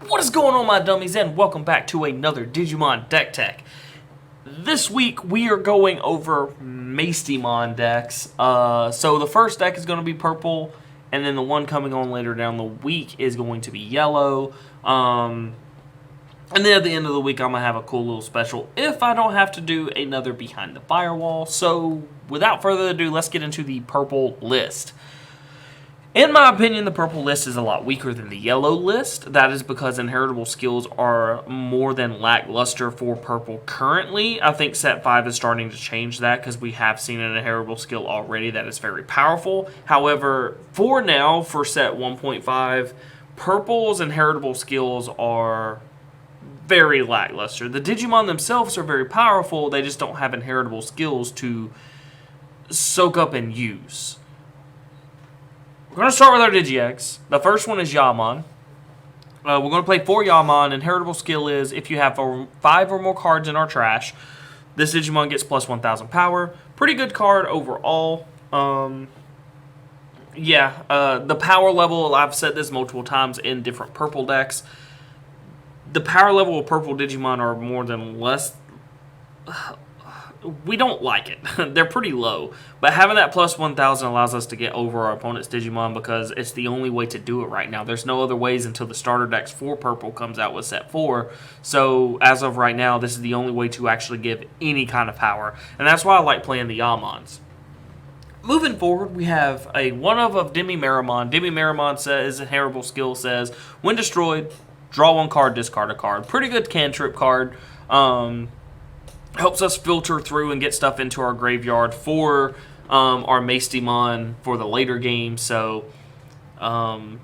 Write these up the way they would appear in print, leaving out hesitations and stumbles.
What is going on, my dummies, and welcome back to another Digimon Deck Tech. This week we are going over Mastemon decks. So the first deck is going to be purple, and then the one coming on later down the week is going to be yellow. And then at the end of the week I'm going to have a cool little special if I don't have to do another Behind the Firewall. So without further ado, let's get into the purple list. In my opinion, the purple list is a lot weaker than the yellow list. That is because inheritable skills are more than lackluster for purple currently. I think set 5 is starting to change that because we have seen an inheritable skill already that is very powerful. However, for now, for set 1.5, purple's inheritable skills are very lackluster. The Digimon themselves are very powerful, they just don't have inheritable skills to soak up and use. We're going to start with our Digi-Eggs. The first one is Yaamon. We're going to play 4 Yaamon. Inheritable skill is if you have 5 or more cards in our trash, this Digimon gets plus 1,000 power. Pretty good card overall. The power level, I've said this multiple times in different purple decks. The power level of purple Digimon are more than less. We don't like it. They're pretty low. But having that plus 1,000 allows us to get over our opponent's Digimon because it's the only way to do it right now. There's no other ways until the starter decks for purple comes out with set 4. So as of right now, this is the only way to actually give any kind of power. And that's why I like playing the Yaamons. Moving forward, we have a one-of DemiMeramon. DemiMeramon says, inheritable skill says, when destroyed, draw 1 card, discard a card. Pretty good cantrip card. Helps us filter through and get stuff into our graveyard for our Mastemon for the later game. So, and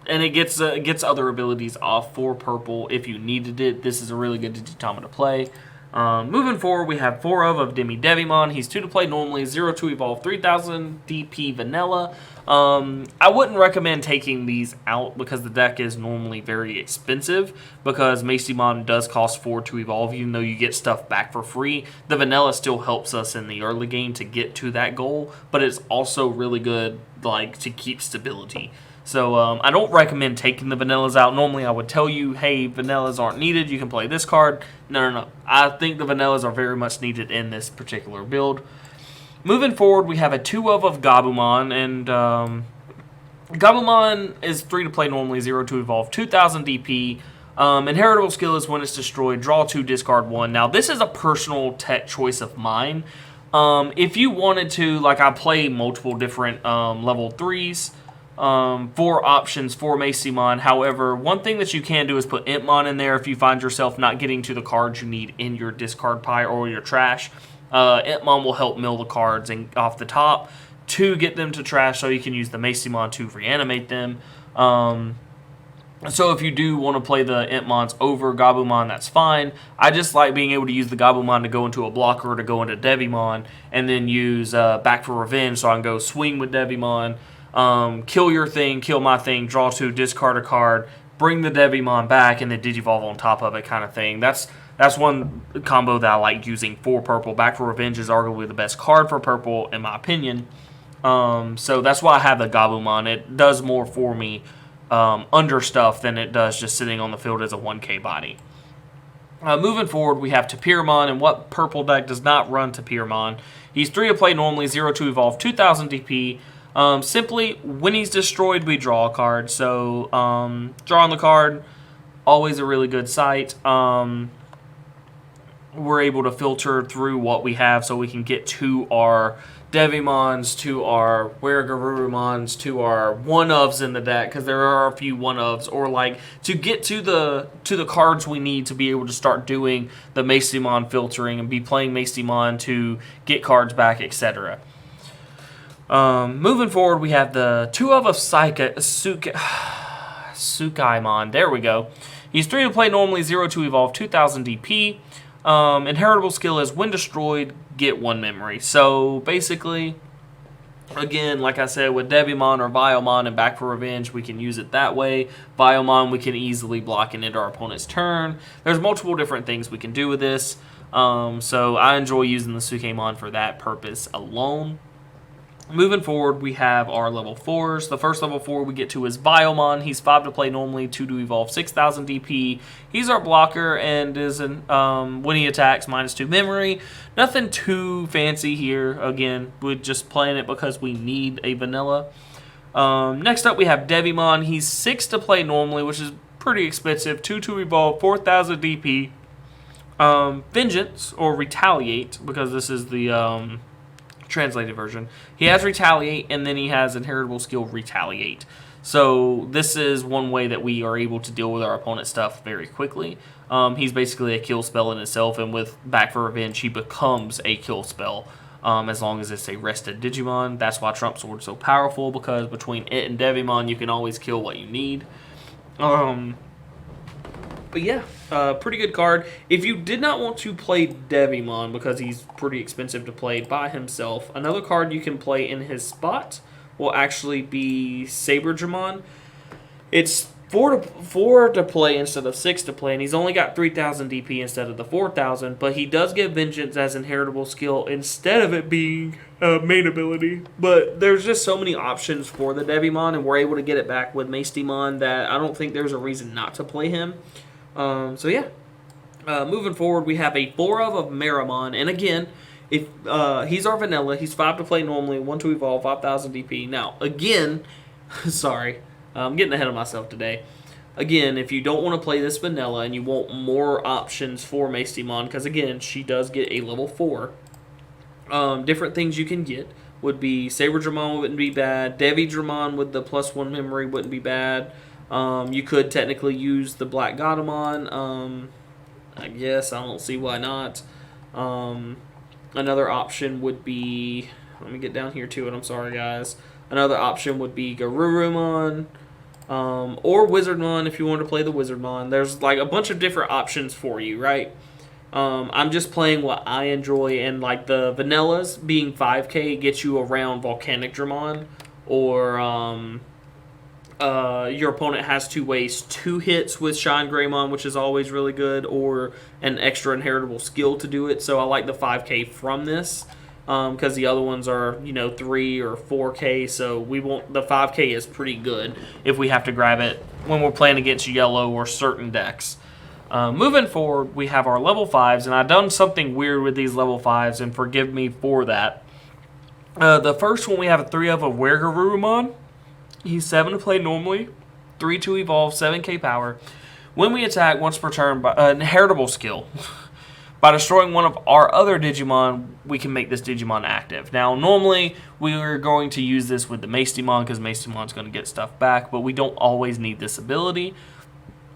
it gets other abilities off for purple if you needed it. This is a really good Digitama to play. Moving forward, we have 4 of DemiDevimon. He's 2 to play normally, 0 to evolve, 3000 DP vanilla. I wouldn't recommend taking these out because the deck is normally very expensive because Mastemon does cost 4 to evolve even though you get stuff back for free. The vanilla still helps us in the early game to get to that goal, but it's also really good to keep stability. So I don't recommend taking the vanillas out. Normally I would tell you, hey, vanillas aren't needed. You can play this card. No. I think the vanillas are very much needed in this particular build. Moving forward, we have a 2 of Gabumon. And Gabumon is 3 to play normally, 0 to evolve, 2000 DP. Inheritable skill is when it's destroyed, draw 2, discard 1. Now, this is a personal tech choice of mine. If you wanted to, I play multiple different level 3s. 4 options for Mastemon. However, one thing that you can do is put Piedmon in there if you find yourself not getting to the cards you need in your discard pile or your trash. Piedmon will help mill the cards off the top to get them to trash so you can use the Mastemon to reanimate them. So if you do want to play the Piedmons over Gabumon, that's fine. I just like being able to use the Gabumon to go into a blocker, to go into Devimon, and then use Back for Revenge so I can go swing with Devimon. Kill your thing, kill my thing, draw 2, discard a card, bring the Devimon back, and then Digivolve on top of it kind of thing. That's one combo that I like using for purple. Back for Revenge is arguably the best card for purple, in my opinion. So that's why I have the Gabumon. It does more for me under stuff than it does just sitting on the field as a 1K body. Moving forward, we have Tapirmon, and what purple deck does not run Tapirmon? He's 3 to play normally, 0 to evolve, 2000 DP. Simply, when he's destroyed, we draw a card. So, drawing the card, always a really good sight. We're able to filter through what we have so we can get to our Devimons, to our WereGarurumons, to our one-ofs in the deck, because there are a few one-ofs, or to get to the cards we need to be able to start doing the Mastemon filtering and be playing Mastemon to get cards back, etc. Moving forward, we have the 2 of Tsukaimon. There we go. He's 3 to play normally, 0 to evolve, 2000 DP. Inheritable skill is when destroyed, get 1 memory. So basically, again, like I said, with Devimon or Vilemon and Back for Revenge, we can use it that way. Vilemon, we can easily block and end our opponent's turn. There's multiple different things we can do with this. So I enjoy using the Tsukaimon for that purpose alone. Moving forward, we have our level 4s. The first level 4 we get to is Vilemon. He's 5 to play normally, 2 to evolve, 6,000 DP. He's our blocker and is when he attacks, -2 memory. Nothing too fancy here. Again, we're just playing it because we need a vanilla. Next up, we have Devimon. He's 6 to play normally, which is pretty expensive. 2 to evolve, 4,000 DP. Vengeance, or Retaliate, because this is the translated version. He has Retaliate, and then he has inheritable skill Retaliate. So this is one way that we are able to deal with our opponent's stuff very quickly. He's basically a kill spell in itself, and with Back for Revenge, he becomes a kill spell as long as it's a rested Digimon. That's why Trump Sword's so powerful, because between it and Devimon, you can always kill what you need. But yeah, pretty good card. If you did not want to play Devimon because he's pretty expensive to play by himself, another card you can play in his spot will actually be Saberdramon. It's 4 to play instead of 6 to play, and he's only got 3,000 DP instead of the 4,000, but he does get Vengeance as inheritable skill instead of it being a main ability. But there's just so many options for the Devimon, and we're able to get it back with Mastemon that I don't think there's a reason not to play him. So yeah, moving forward, we have a 4 of Meramon, and again, if he's our vanilla, he's 5 to play normally, 1 to evolve, 5,000 DP. Now, again, sorry, I'm getting ahead of myself today. Again, if you don't want to play this vanilla and you want more options for Mastemon, because again, she does get a level 4, different things you can get would be Saberdramon wouldn't be bad, DemiDevimon with the +1 memory wouldn't be bad. You could technically use the Black Gabumon. I guess I don't see why not. Another option would be, let me get down here to it, I'm sorry guys. Another option would be Garurumon, or Wizardmon if you want to play the Wizardmon. There's like a bunch of different options for you, right? I'm just playing what I enjoy, and like the vanillas being 5k gets you around Volcanic Dramon, or your opponent has to waste 2 hits with Shine Greymon, which is always really good, or an extra inheritable skill to do it. So I like the 5k from this, because the other ones are, 3 or 4k. So we want the 5k is pretty good if we have to grab it when we're playing against yellow or certain decks. Moving forward, we have our level 5s, and I've done something weird with these level 5s, and forgive me for that. The first one we have a 3 of WereGarurumon. He's 7 to play normally, 3 to evolve, 7k power. When we attack once per turn, by an inheritable skill. By destroying one of our other Digimon, we can make this Digimon active. Now, normally, we are going to use this with the Mastemon, because Mastemon's going to get stuff back, but we don't always need this ability.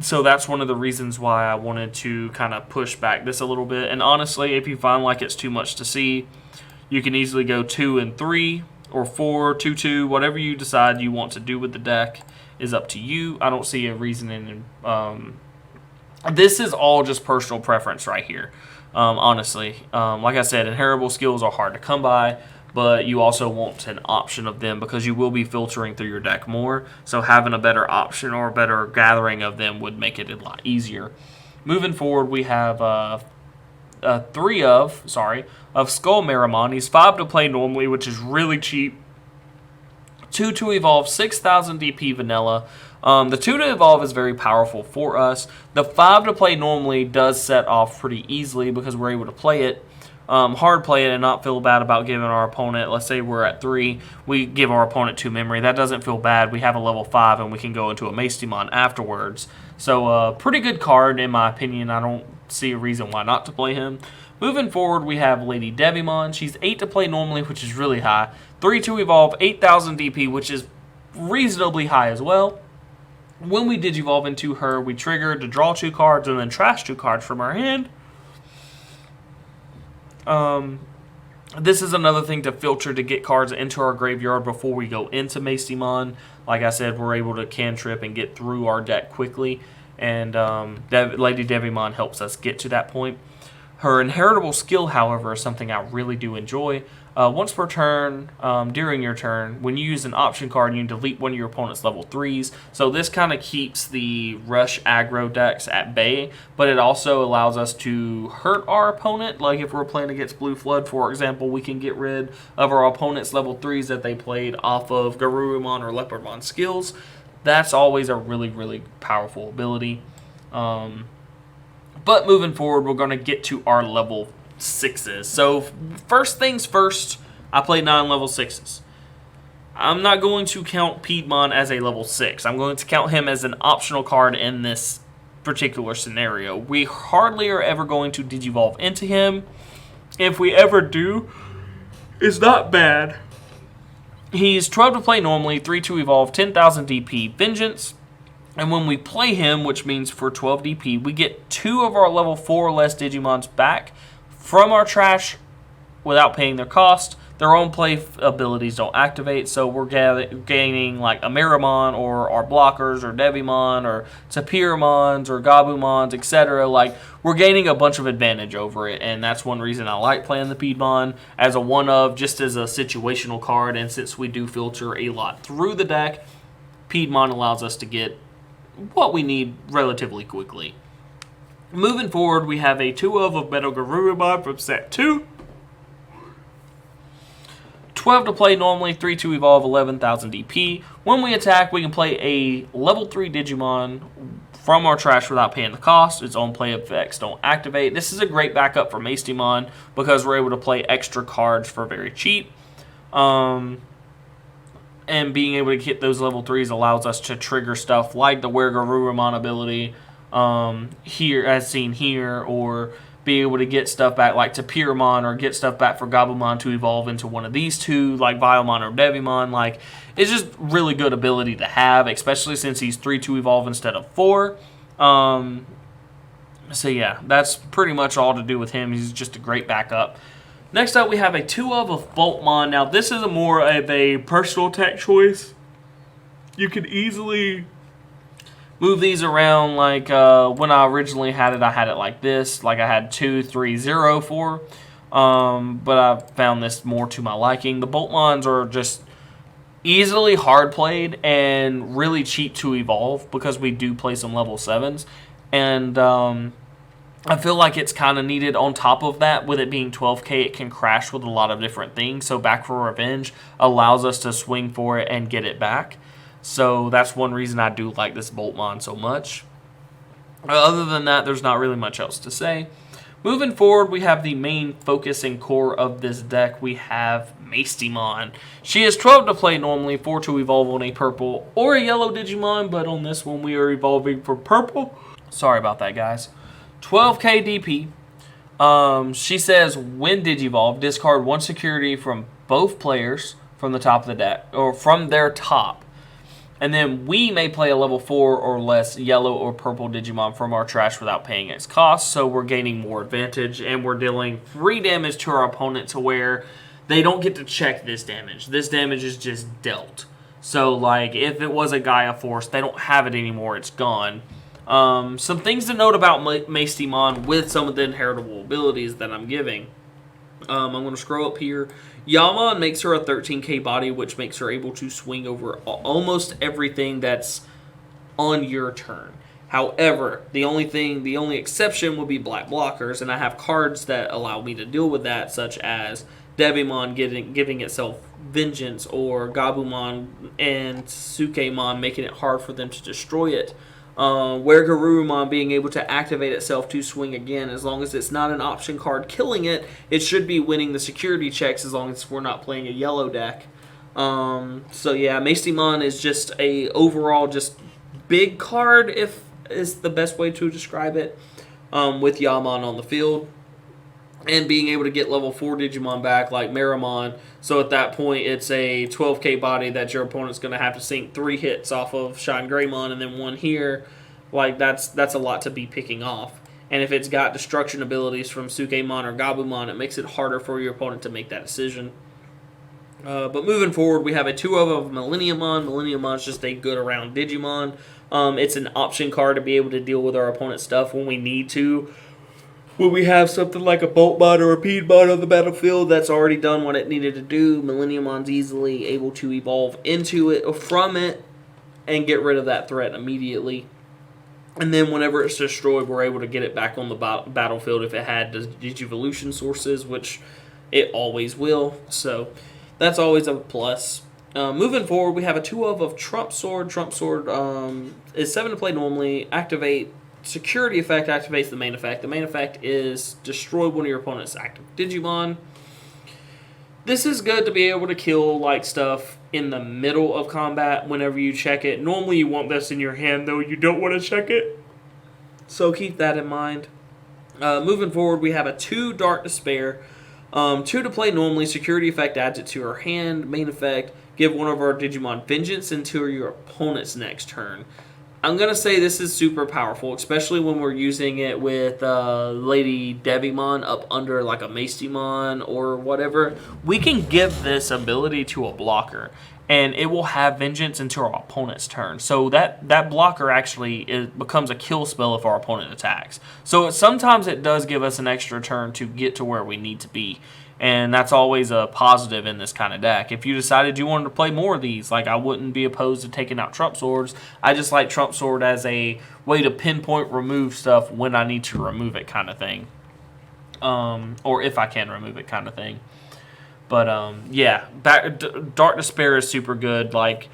So that's one of the reasons why I wanted to kind of push back this a little bit. And honestly, if you find like it's too much to see, you can easily go 2 and 3, or 4, 2, 2, whatever you decide you want to do with the deck is up to you. I don't see a reason in this is all just personal preference right here, honestly. Like I said, inheritable skills are hard to come by, but you also want an option of them because you will be filtering through your deck more, so having a better option or a better gathering of them would make it a lot easier. Moving forward, we have 3 of SkullMeramon. He's 5 to play normally, which is really cheap. 2 to evolve, 6,000 DP vanilla. The 2 to evolve is very powerful for us. The 5 to play normally does set off pretty easily because we're able to play it, hard play it, and not feel bad about giving our opponent, let's say we're at 3, we give our opponent 2 memory. That doesn't feel bad. We have a level 5 and we can go into a Mastemon afterwards. So pretty good card in my opinion. I don't see a reason why not to play him. Moving forward, we have LadyDevimon. She's 8 to play normally, which is really high. 3 to evolve, 8,000 DP, which is reasonably high as well. When we Digivolve into her, we trigger to draw 2 cards and then trash 2 cards from our hand. This is another thing to filter to get cards into our graveyard before we go into Mastemon. Like I said, we're able to cantrip and get through our deck quickly, and LadyDevimon helps us get to that point. Her inheritable skill, however, is something I really do enjoy. Once per turn, during your turn, when you use an option card, you delete one of your opponent's level 3s. So this kind of keeps the rush aggro decks at bay, but it also allows us to hurt our opponent. Like if we're playing against Blue Flood, for example, we can get rid of our opponent's level 3s that they played off of Garurumon or Leopardmon skills. That's always a really, really powerful ability. But moving forward, we're going to get to our level 6s. So first things first, I played 9 level 6s. I'm not going to count Piedmon as a level 6. I'm going to count him as an optional card in this particular scenario. We hardly are ever going to Digivolve into him. If we ever do, it's not bad. He's 12 to play normally, 3 to evolve, 10,000 DP, Vengeance. And when we play him, which means for 12 DP, we get 2 of our level 4 or less Digimons back from our trash without paying their cost. Their own play abilities don't activate, so we're gaining like a Meramon or our blockers or Devimon or Tapirmons or Gabumons, etc. Like, we're gaining a bunch of advantage over it, and that's one reason I like playing the Piedmon as a one-of, just as a situational card. And since we do filter a lot through the deck, Piedmon allows us to get what we need relatively quickly. Moving forward, we have a 2-of MetalGarurumon from set 2. 12 to play normally, 3 to evolve, 11,000 DP. When we attack, we can play a level 3 Digimon from our trash without paying the cost. Its own play effects don't activate. This is a great backup for Mastemon because we're able to play extra cards for very cheap. And being able to hit those level 3s allows us to trigger stuff like the WereGarurumon ability here, as seen here, or be able to get stuff back like Tapirmon, or get stuff back for Gabumon to evolve into one of these two, like Vilemon or Devimon. Like, it's just really good ability to have, especially since he's 3 to evolve instead of 4. So yeah, that's pretty much all to do with him. He's just a great backup. Next up, we have a 2-of Boltmon. Now, this is more of a personal tech choice. You could easily move these around. Like when I originally had it like this. Like I had 2, 3, 0, 4. But I found this more to my liking. The Boltmons are just easily hard played and really cheap to evolve because we do play some level 7s. And I feel like it's kind of needed. On top of that, with it being 12k, it can crash with a lot of different things. So Back for Revenge allows us to swing for it and get it back. So that's one reason I do like this Boltmon so much. Other than that, there's not really much else to say. Moving forward, we have the main focus and core of this deck. We have Mastemon. She is 12 to play normally, 4 to evolve on a purple or a yellow Digimon, but on this one we are evolving for purple. Sorry about that, guys. 12k DP. She says, when Digivolve, discard 1 security from both players from the top of the deck, or from their top. And then we may play a level 4 or less yellow or purple Digimon from our trash without paying its cost. So we're gaining more advantage, and we're dealing free damage to our opponent to where they don't get to check this damage. This damage is just dealt. So, like, if it was a Gaia Force, they don't have it anymore. It's gone. Some things to note about Mastemon with some of the inheritable abilities that I'm giving. I'm going to scroll up here. Yaamon makes her a 13k body, which makes her able to swing over almost everything that's on your turn. However, the only exception would be black blockers, and I have cards that allow me to deal with that, such as Devimon giving itself Vengeance, or Gabumon and Tsukaimon making it hard for them to destroy it. WereGarurumon being able to activate itself to swing again. As long as it's not an option card killing it, it should be winning the security checks as long as we're not playing a yellow deck. So yeah, Mastemon is just a overall just big card, if is the best way to describe it, with Yaamon on the field. And being able to get level 4 Digimon back like Meramon. So at that point, it's a 12k body that your opponent's going to have to sink 3 hits off of Shine Greymon and then 1 here. Like, that's a lot to be picking off. And if it's got destruction abilities from Tsukaimon or Gabumon, it makes it harder for your opponent to make that decision. But moving forward, we have a 2-of Millenniummon. Millenniummon is just a good around Digimon. It's an option card to be able to deal with our opponent's stuff when we need to. When we have something like a Boltmon or a Piedmon on the battlefield that's already done what it needed to do, Millenniummon's easily able to evolve into it or from it and get rid of that threat immediately. And then whenever it's destroyed, we're able to get it back on the battlefield if it had the Digivolution sources, which it always will. So that's always a plus. Moving forward, we have a 2-of Trump Sword. Trump Sword is 7 to play normally. Activate security effect activates the main effect. The main effect is destroy one of your opponent's active Digimon. This is good to be able to kill like stuff in the middle of combat whenever you check it. Normally you want this in your hand, though you don't want to check it. So keep that in mind. Moving forward, we have a 2 Dark Despair. 2 to play normally. Security effect adds it to her hand. Main effect, give one of our Digimon Vengeance until your opponent's next turn. I'm going to say this is super powerful, especially when we're using it with LadyDevimon up under like a Mastemon or whatever. We can give this ability to a blocker, and it will have Vengeance until our opponent's turn. So that blocker actually becomes a kill spell if our opponent attacks. So sometimes it does give us an extra turn to get to where we need to be. And that's always a positive in this kind of deck. If you decided you wanted to play more of these, like I wouldn't be opposed to taking out Trump Swords. I just like Trump Sword as a way to pinpoint remove stuff when I need to remove it kind of thing. Or if I can remove it kind of thing. But yeah, Dark Despair is super good. Like,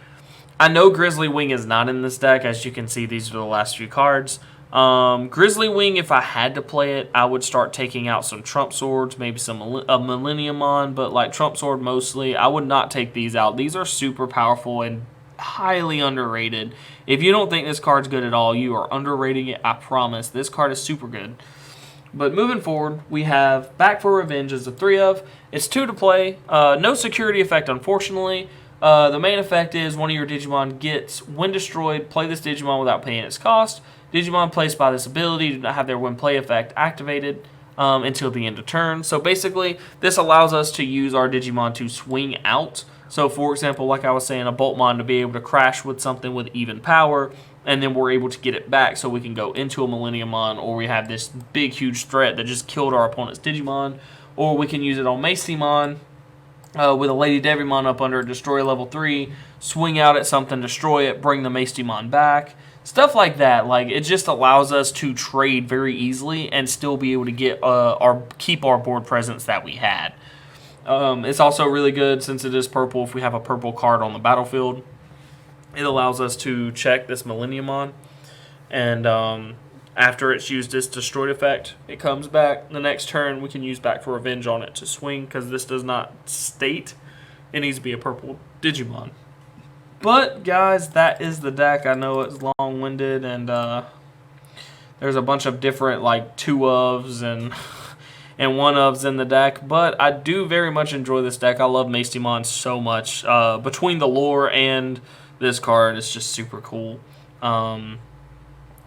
I know Grizzly Wing is not in this deck. As you can see, these are the last few cards. Grizzly Wing, if I had to play it, I would start taking out some Trump Swords, maybe some Millenniummon, but like Trump Sword mostly. I would not take these out. These are super powerful and highly underrated. If you don't think this card's good at all, you are underrating it, I promise. This card is super good. But moving forward, we have Back for Revenge as a 3-of. It's 2 to play. No security effect, unfortunately. The main effect is one of your Digimon gets, when destroyed, play this Digimon without paying its cost. Digimon placed by this ability do not have their when play effect activated until the end of turn. So basically, this allows us to use our Digimon to swing out. So for example, like I was saying, a Boltmon to be able to crash with something with even power, and then we're able to get it back so we can go into a Millenniummon, or we have this big, huge threat that just killed our opponent's Digimon, or we can use it on Mastemon with a LadyDevimon up under Destroy level 3, swing out at something, destroy it, bring the Mastemon back. Stuff like that. Like, it just allows us to trade very easily and still be able to get keep our board presence that we had. It's also really good since it is purple. If we have a purple card on the battlefield, it allows us to check this Millenniummon, and after it's used its destroyed effect, it comes back. The next turn, we can use Back for Revenge on it to swing, because this does not state it needs to be a purple Digimon. But guys, that is the deck. I know it's long-winded, and there's a bunch of different like 2-ofs and 1-ofs in the deck, but I do very much enjoy this deck. I love Mastemon so much. Between the lore and this card, it's just super cool.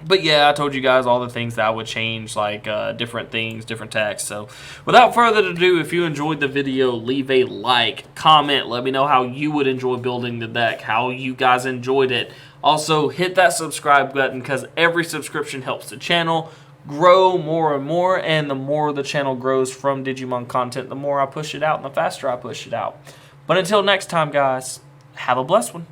But yeah, I told you guys all the things that I would change, like different things, different text. So without further ado, if you enjoyed the video, leave a like, comment, let me know how you would enjoy building the deck, how you guys enjoyed it. Also, hit that subscribe button, because every subscription helps the channel grow more and more, and the more the channel grows from Digimon content, the more I push it out and the faster I push it out. But until next time, guys, have a blessed one.